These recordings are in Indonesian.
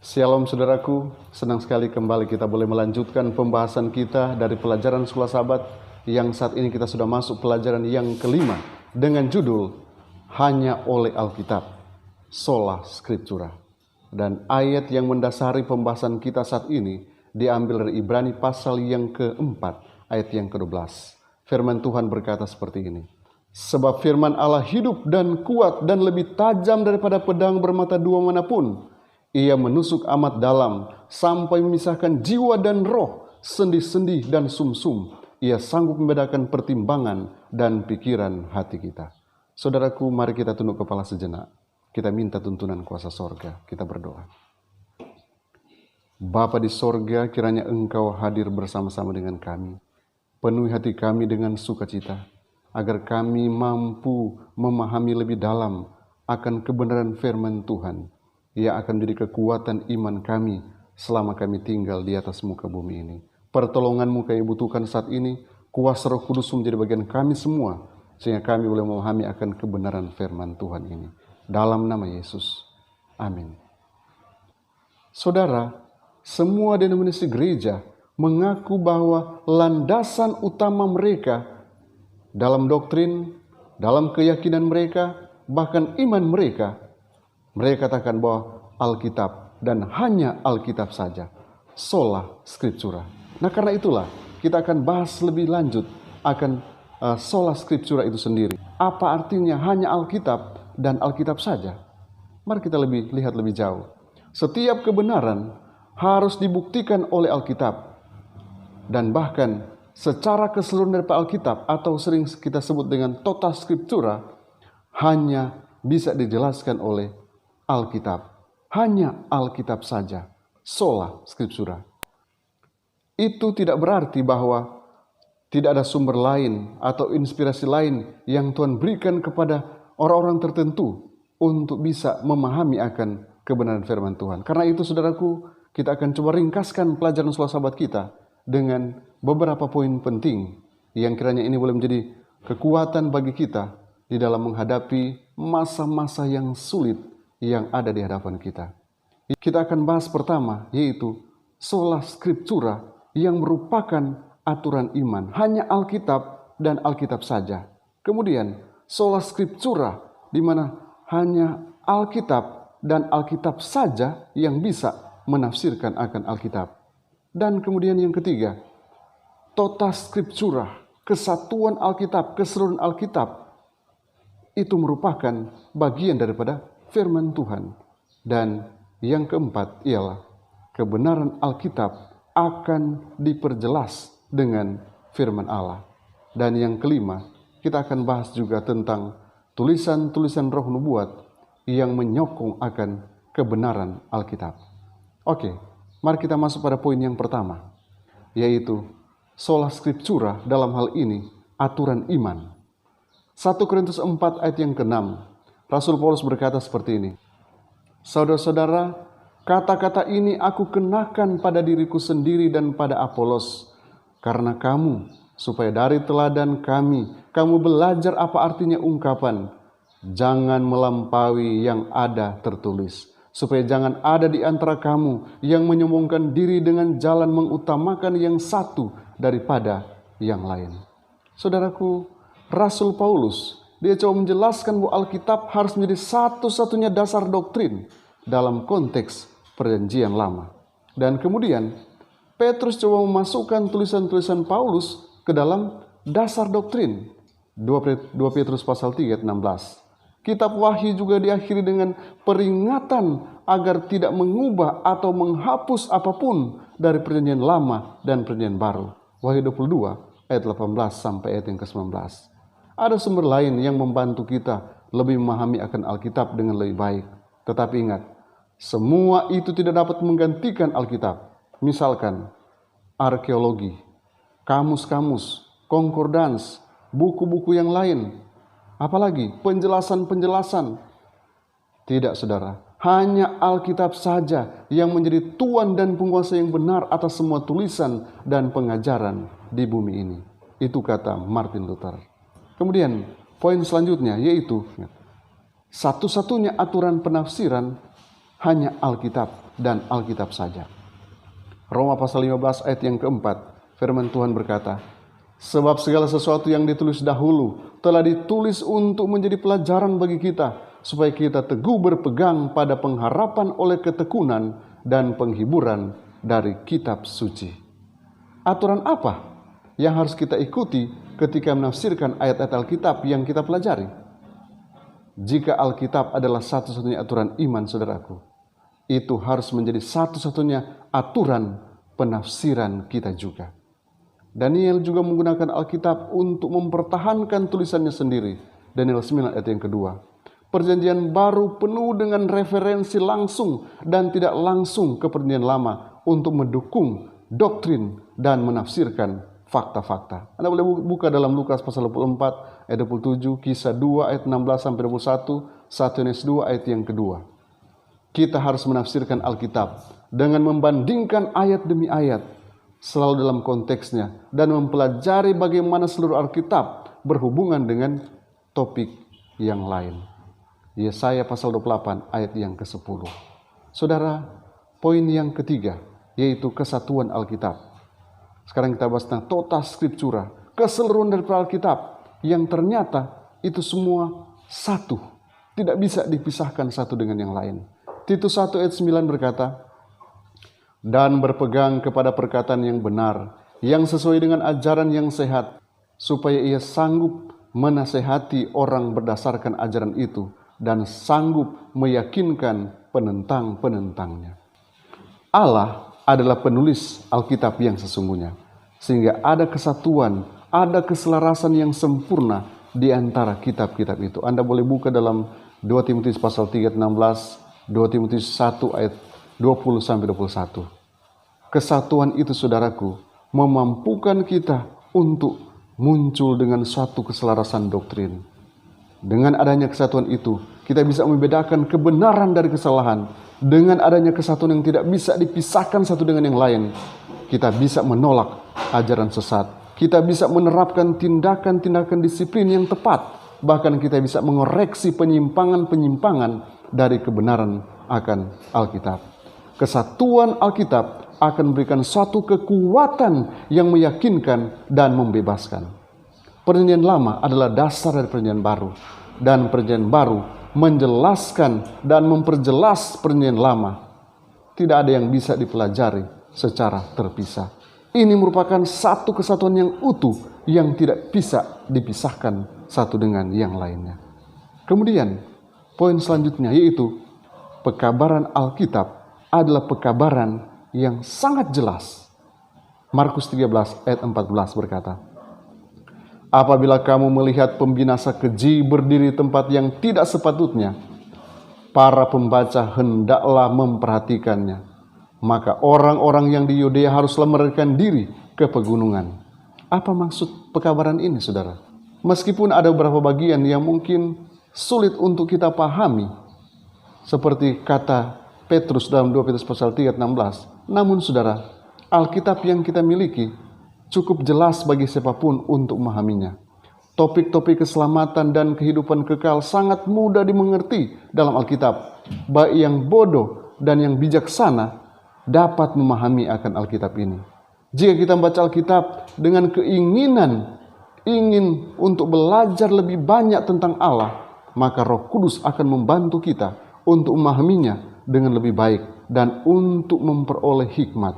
Shalom saudaraku, senang sekali kembali kita boleh melanjutkan pembahasan kita dari pelajaran Sekolah Sahabat yang saat ini kita sudah masuk pelajaran yang kelima dengan judul Hanya oleh Alkitab, Sola Scriptura. Dan ayat yang mendasari pembahasan kita saat ini diambil dari Ibrani pasal yang keempat, ayat yang ke-12. Firman Tuhan berkata seperti ini. Sebab firman Allah hidup dan kuat dan lebih tajam daripada pedang bermata dua manapun. Ia menusuk amat dalam sampai memisahkan jiwa dan roh, sendi-sendi dan sumsum. Ia sanggup membedakan pertimbangan dan pikiran hati kita. Saudaraku, mari kita tunduk kepala sejenak. Kita minta tuntunan kuasa sorga. Kita berdoa. Bapa di sorga, kiranya Engkau hadir bersama-sama dengan kami. Penuhi hati kami dengan sukacita, agar kami mampu memahami lebih dalam akan kebenaran firman Tuhan. Ia akan menjadi kekuatan iman kami selama kami tinggal di atas muka bumi ini. Pertolongan-Mu kami butuhkan saat ini, kuasa Roh Kudus menjadi bagian kami semua, sehingga kami boleh memahami akan kebenaran firman Tuhan ini. Dalam nama Yesus, amin. Saudara, semua denominasi gereja mengaku bahwa landasan utama mereka dalam doktrin, dalam keyakinan mereka, bahkan iman mereka katakan bahwa Alkitab dan hanya Alkitab saja. Sola Scriptura. Nah, karena itulah kita akan bahas lebih lanjut akan Sola Scriptura itu sendiri. Apa artinya hanya Alkitab dan Alkitab saja? Mari kita lihat lebih jauh. Setiap kebenaran harus dibuktikan oleh Alkitab. Dan bahkan secara keseluruhan dari Alkitab atau sering kita sebut dengan Tota Scriptura hanya bisa dijelaskan oleh Alkitab, hanya Alkitab saja, Sola Scriptura. Itu tidak berarti bahwa tidak ada sumber lain atau inspirasi lain yang Tuhan berikan kepada orang-orang tertentu untuk bisa memahami akan kebenaran firman Tuhan. Karena itu saudaraku, kita akan coba ringkaskan pelajaran Sekolah Sahabat kita dengan beberapa poin penting yang kiranya ini boleh menjadi kekuatan bagi kita di dalam menghadapi masa-masa yang sulit yang ada di hadapan kita. Kita akan bahas pertama, yaitu Sola Scriptura yang merupakan aturan iman. Hanya Alkitab dan Alkitab saja. Kemudian Sola Scriptura, di mana hanya Alkitab dan Alkitab saja yang bisa menafsirkan akan Alkitab. Dan kemudian yang ketiga, Tota Scriptura, kesatuan Alkitab, keseluruhan Alkitab, itu merupakan bagian daripada firman Tuhan. Dan yang keempat ialah kebenaran Alkitab akan diperjelas dengan firman Allah. Dan yang kelima, kita akan bahas juga tentang tulisan-tulisan roh nubuat yang menyokong akan kebenaran Alkitab. Oke, mari kita masuk pada poin yang pertama, yaitu Sola Scriptura dalam hal ini aturan iman. 1 Korintus 4 ayat yang ke-6. Rasul Paulus berkata seperti ini. Saudara-saudara, kata-kata ini aku kenakan pada diriku sendiri dan pada Apolos, karena kamu, supaya dari teladan kami, kamu belajar apa artinya ungkapan, jangan melampaui yang ada tertulis, supaya jangan ada di antara kamu yang menyombongkan diri dengan jalan mengutamakan yang satu daripada yang lain. Saudaraku, Rasul Paulus, dia coba menjelaskan bahwa Alkitab harus menjadi satu-satunya dasar doktrin dalam konteks perjanjian lama. Dan kemudian Petrus coba memasukkan tulisan-tulisan Paulus ke dalam dasar doktrin. 2 Petrus pasal 3 ayat 16. Kitab Wahyu juga diakhiri dengan peringatan agar tidak mengubah atau menghapus apapun dari perjanjian lama dan perjanjian baru. Wahyu 22 ayat 18 sampai ayat yang ke-19. Ada sumber lain yang membantu kita lebih memahami akan Alkitab dengan lebih baik. Tetapi ingat, semua itu tidak dapat menggantikan Alkitab. Misalkan arkeologi, kamus-kamus, konkordans, buku-buku yang lain. Apalagi penjelasan-penjelasan. Tidak, saudara. Hanya Alkitab saja yang menjadi tuan dan penguasa yang benar atas semua tulisan dan pengajaran di bumi ini. Itu kata Martin Luther. Kemudian poin selanjutnya yaitu satu-satunya aturan penafsiran hanya Alkitab dan Alkitab saja. Roma pasal 15 ayat yang keempat, firman Tuhan berkata, sebab segala sesuatu yang ditulis dahulu telah ditulis untuk menjadi pelajaran bagi kita, supaya kita teguh berpegang pada pengharapan oleh ketekunan dan penghiburan dari kitab suci. Aturan apa yang harus kita ikuti ketika menafsirkan ayat-ayat Alkitab yang kita pelajari? Jika Alkitab adalah satu-satunya aturan iman, saudaraku, itu harus menjadi satu-satunya aturan penafsiran kita juga. Daniel juga menggunakan Alkitab untuk mempertahankan tulisannya sendiri. Daniel 9 ayat yang kedua. Perjanjian baru penuh dengan referensi langsung dan tidak langsung ke perjanjian lama untuk mendukung doktrin dan menafsirkan fakta-fakta. Anda boleh buka dalam Lukas pasal 24 ayat 27, Kisah 2 ayat 16 sampai 21, 1 Yohanes 2 ayat yang kedua. Kita harus menafsirkan Alkitab dengan membandingkan ayat demi ayat, selalu dalam konteksnya, dan mempelajari bagaimana seluruh Alkitab berhubungan dengan topik yang lain. Yesaya pasal 28 ayat yang ke-10. Saudara, poin yang ketiga, yaitu kesatuan Alkitab. Sekarang kita bahas tentang tota scriptura, keseluruhan dari Alkitab, yang ternyata itu semua satu, tidak bisa dipisahkan satu dengan yang lain. Titus 1 ayat 9 berkata, dan berpegang kepada perkataan yang benar, yang sesuai dengan ajaran yang sehat, supaya ia sanggup menasehati orang berdasarkan ajaran itu, dan sanggup meyakinkan penentang-penentangnya. Allah adalah penulis Alkitab yang sesungguhnya, sehingga ada kesatuan, ada keselarasan yang sempurna di antara kitab-kitab itu. Anda boleh buka dalam 2 Timotius pasal 3 ayat 16, 2 Timotius 1 ayat 20 sampai 21. Kesatuan itu, saudaraku, memampukan kita untuk muncul dengan suatu keselarasan doktrin. Dengan adanya kesatuan itu, kita bisa membedakan kebenaran dari kesalahan. Dengan adanya kesatuan yang tidak bisa dipisahkan satu dengan yang lain, kita bisa menolak ajaran sesat. Kita bisa menerapkan tindakan-tindakan disiplin yang tepat. Bahkan kita bisa mengoreksi penyimpangan-penyimpangan dari kebenaran akan Alkitab. Kesatuan Alkitab akan memberikan suatu kekuatan yang meyakinkan dan membebaskan. Perjanjian Lama adalah dasar dari Perjanjian Baru, dan Perjanjian Baru menjelaskan dan memperjelas Perjanjian Lama. Tidak ada yang bisa dipelajari secara terpisah. Ini merupakan satu kesatuan yang utuh yang tidak bisa dipisahkan satu dengan yang lainnya. Kemudian poin selanjutnya yaitu pekabaran Alkitab adalah pekabaran yang sangat jelas. Markus 13 ayat 14 berkata, apabila kamu melihat pembinasa keji berdiri di tempat yang tidak sepatutnya, para pembaca hendaklah memperhatikannya. Maka orang-orang yang di Yudea haruslah melarikan diri ke pegunungan. Apa maksud pekabaran ini, saudara? Meskipun ada beberapa bagian yang mungkin sulit untuk kita pahami, seperti kata Petrus dalam 2 Petrus pasal 3 ayat 16. Namun saudara, Alkitab yang kita miliki cukup jelas bagi siapapun untuk memahaminya. Topik-topik keselamatan dan kehidupan kekal sangat mudah dimengerti dalam Alkitab. Baik yang bodoh dan yang bijaksana dapat memahami akan Alkitab ini. Jika kita membaca Alkitab dengan keinginan ingin untuk belajar lebih banyak tentang Allah, maka Roh Kudus akan membantu kita untuk memahaminya dengan lebih baik dan untuk memperoleh hikmat.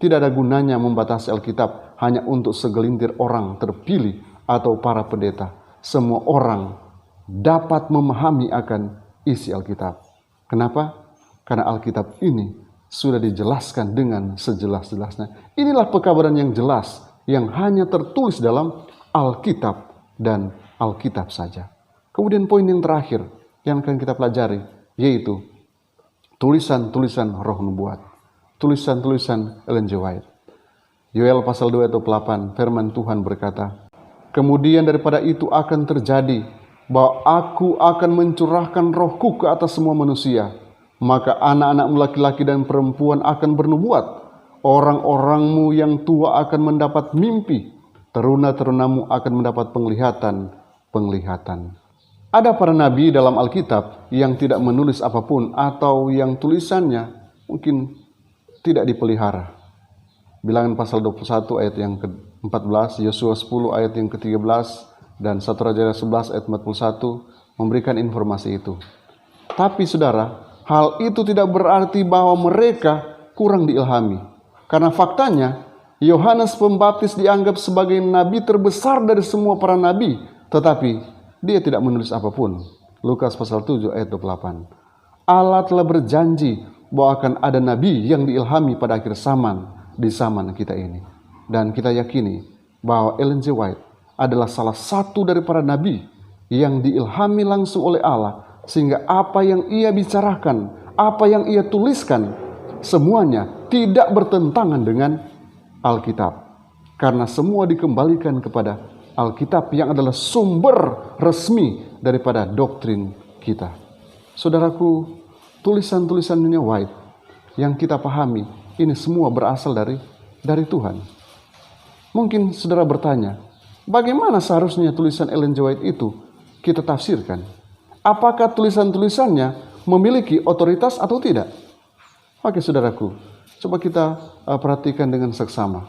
Tidak ada gunanya membatasi Alkitab hanya untuk segelintir orang terpilih atau para pendeta. Semua orang dapat memahami akan isi Alkitab. Kenapa? Karena Alkitab ini sudah dijelaskan dengan sejelas-jelasnya. Inilah pekabaran yang jelas yang hanya tertulis dalam Alkitab dan Alkitab saja. Kemudian poin yang terakhir yang akan kita pelajari yaitu tulisan-tulisan roh nubuat. Tulisan-tulisan Ellen G. White. Yoel pasal 2 ayat 8, firman Tuhan berkata, kemudian daripada itu akan terjadi bahwa aku akan mencurahkan rohku ke atas semua manusia. Maka anak-anakmu laki-laki dan perempuan akan bernubuat. Orang-orangmu yang tua akan mendapat mimpi. Teruna-terunamu akan mendapat penglihatan. Ada para nabi dalam Alkitab yang tidak menulis apapun atau yang tulisannya mungkin tidak dipelihara. Bilangan pasal 21 ayat yang ke-14, Yosua 10 ayat yang ke-13, dan 1 Raja 11 ayat 41 memberikan informasi itu. Tapi saudara, hal itu tidak berarti bahwa mereka kurang diilhami. Karena faktanya, Yohanes Pembaptis dianggap sebagai nabi terbesar dari semua para nabi, tetapi dia tidak menulis apapun. Lukas pasal 7 ayat 28. Allah telah berjanji bahwa akan ada nabi yang diilhami pada akhir zaman, di zaman kita ini. Dan kita yakini bahwa Ellen G. White adalah salah satu dari para nabi yang diilhami langsung oleh Allah, sehingga apa yang ia bicarakan, apa yang ia tuliskan, semuanya tidak bertentangan dengan Alkitab. Karena semua dikembalikan kepada Alkitab yang adalah sumber resmi daripada doktrin kita. Saudaraku, tulisan-tulisan Nyonya White yang kita pahami, ini semua berasal dari Tuhan. Mungkin saudara bertanya, bagaimana seharusnya tulisan Ellen G. White itu kita tafsirkan? Apakah tulisan-tulisannya memiliki otoritas atau tidak? Oke saudaraku, coba kita perhatikan dengan seksama.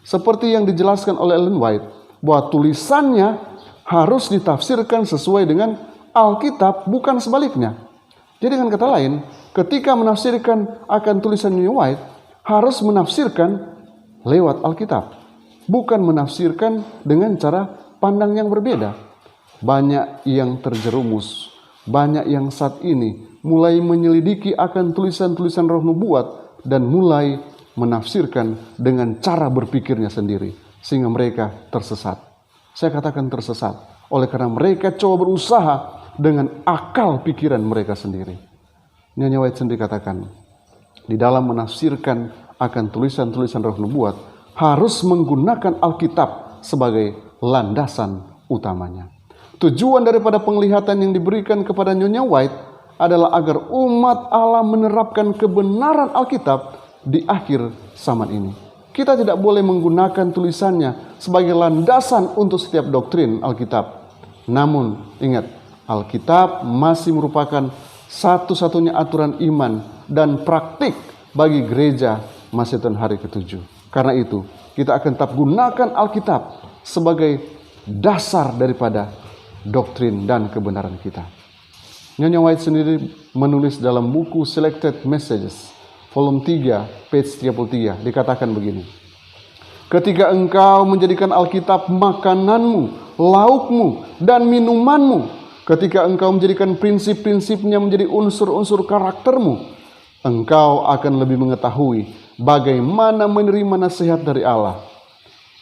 Seperti yang dijelaskan oleh Ellen White, bahwa tulisannya harus ditafsirkan sesuai dengan Alkitab, bukan sebaliknya. Jadi dengan kata lain, ketika menafsirkan akan tulisan New White, harus menafsirkan lewat Alkitab, bukan menafsirkan dengan cara pandang yang berbeda. Banyak yang terjerumus, banyak yang saat ini mulai menyelidiki akan tulisan-tulisan roh nubuat dan mulai menafsirkan dengan cara berpikirnya sendiri, sehingga mereka tersesat. Saya katakan tersesat oleh karena mereka coba berusaha dengan akal pikiran mereka sendiri. Nyonya White sendiri katakan, di dalam menafsirkan akan tulisan-tulisan roh nubuat, harus menggunakan Alkitab sebagai landasan utamanya. Tujuan daripada penglihatan yang diberikan kepada Nyonya White adalah agar umat Allah menerapkan kebenaran Alkitab di akhir zaman ini. Kita tidak boleh menggunakan tulisannya sebagai landasan untuk setiap doktrin Alkitab. Namun ingat, Alkitab masih merupakan satu-satunya aturan iman dan praktik bagi gereja Masedonia hari ke-7. Karena itu, kita akan tetap gunakan Alkitab sebagai dasar daripada doktrin dan kebenaran kita. Nyonya White sendiri menulis dalam buku Selected Messages, volume 3, page 33, dikatakan begini. Ketika engkau menjadikan Alkitab makananmu, laukmu, dan minumanmu, ketika engkau menjadikan prinsip-prinsipnya menjadi unsur-unsur karaktermu, engkau akan lebih mengetahui bagaimana menerima nasihat dari Allah.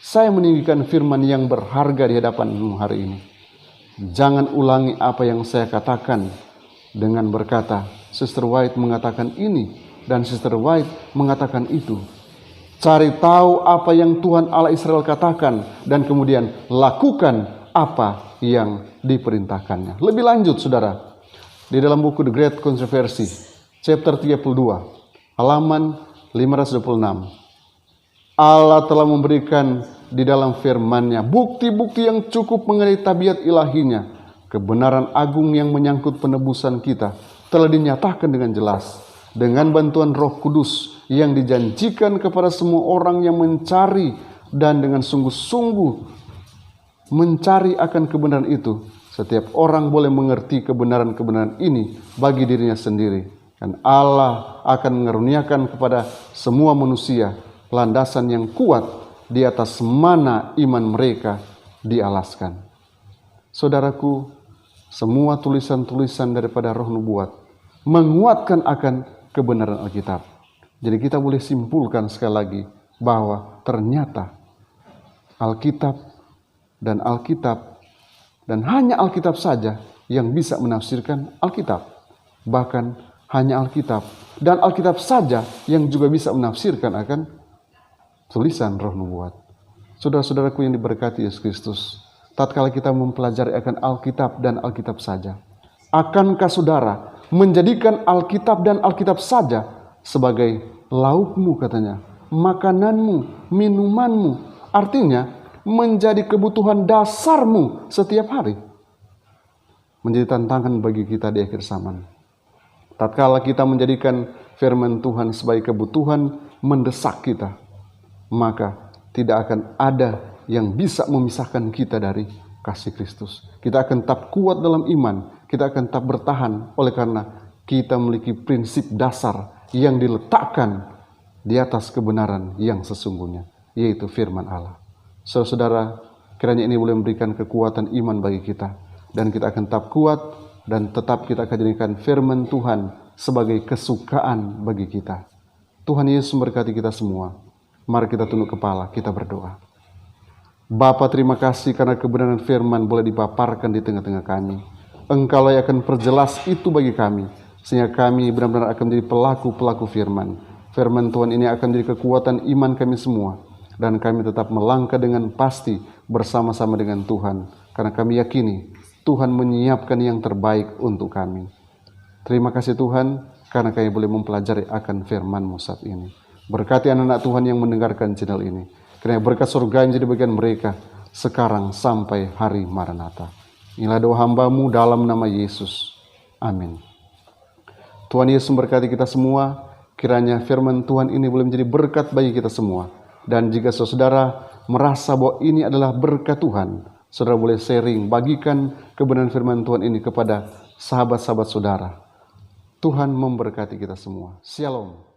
Saya meninggikan firman yang berharga di hadapanmu hari ini. Jangan ulangi apa yang saya katakan dengan berkata, Sister White mengatakan ini, dan Sister White mengatakan itu. Cari tahu apa yang Tuhan Allah Israel katakan, dan kemudian lakukan apa yang diperintahkannya. Lebih lanjut saudara, di dalam buku The Great Controversy, chapter 32, halaman 526, Allah telah memberikan di dalam firman-Nya bukti-bukti yang cukup mengenai tabiat ilahinya. Kebenaran agung yang menyangkut penebusan kita telah dinyatakan dengan jelas dengan bantuan Roh Kudus yang dijanjikan kepada semua orang yang mencari dan dengan sungguh-sungguh mencari akan kebenaran itu. Setiap orang boleh mengerti kebenaran-kebenaran ini bagi dirinya sendiri, dan Allah akan mengaruniakan kepada semua manusia landasan yang kuat di atas mana iman mereka dialaskan. Saudaraku, semua tulisan-tulisan daripada roh nubuat menguatkan akan kebenaran Alkitab. Jadi kita boleh simpulkan sekali lagi bahwa ternyata Alkitab dan hanya Alkitab saja yang bisa menafsirkan Alkitab. Bahkan hanya Alkitab dan Alkitab saja yang juga bisa menafsirkan akan tulisan roh nubuat. Saudara-saudaraku yang diberkati Yesus Kristus, tatkala kita mempelajari akan Alkitab dan Alkitab saja, akankah saudara menjadikan Alkitab dan Alkitab saja sebagai laukmu, katanya, makananmu, minumanmu, artinya menjadi kebutuhan dasarmu setiap hari? menjadi tantangan bagi kita di akhir zaman. Tatkala kita menjadikan firman Tuhan sebagai kebutuhan mendesak kita, maka tidak akan ada yang bisa memisahkan kita dari kasih Kristus. Kita akan tetap kuat dalam iman, kita akan tetap bertahan oleh karena kita memiliki prinsip dasar yang diletakkan di atas kebenaran yang sesungguhnya, yaitu firman Allah. Saudara, kiranya ini boleh memberikan kekuatan iman bagi kita, dan kita akan tetap kuat, dan tetap kita akan jadikan firman Tuhan sebagai kesukaan bagi kita. Tuhan Yesus memberkati kita semua. Mari kita tunduk kepala, kita berdoa. Bapa, terima kasih karena kebenaran firman boleh dipaparkan di tengah-tengah kami. Engkau yang akan perjelas itu bagi kami, sehingga kami benar-benar akan menjadi pelaku-pelaku firman. Firman Tuhan ini akan menjadi kekuatan iman kami semua, dan kami tetap melangkah dengan pasti bersama-sama dengan Tuhan, karena kami yakini Tuhan menyiapkan yang terbaik untuk kami. Terima kasih Tuhan, karena kami boleh mempelajari akan firman-Mu saat ini. Berkati anak-anak Tuhan yang mendengarkan channel ini, kiranya berkat surga yang menjadi bagian mereka sekarang sampai hari Maranatha. Inilah doa hamba-Mu dalam nama Yesus. Amin. Tuhan Yesus memberkati kita semua. Kiranya firman Tuhan ini boleh menjadi berkat bagi kita semua. Dan jika saudara merasa bahwa ini adalah berkat Tuhan, saudara boleh sharing, bagikan kebenaran firman Tuhan ini kepada sahabat-sahabat saudara. Tuhan memberkati kita semua. Shalom.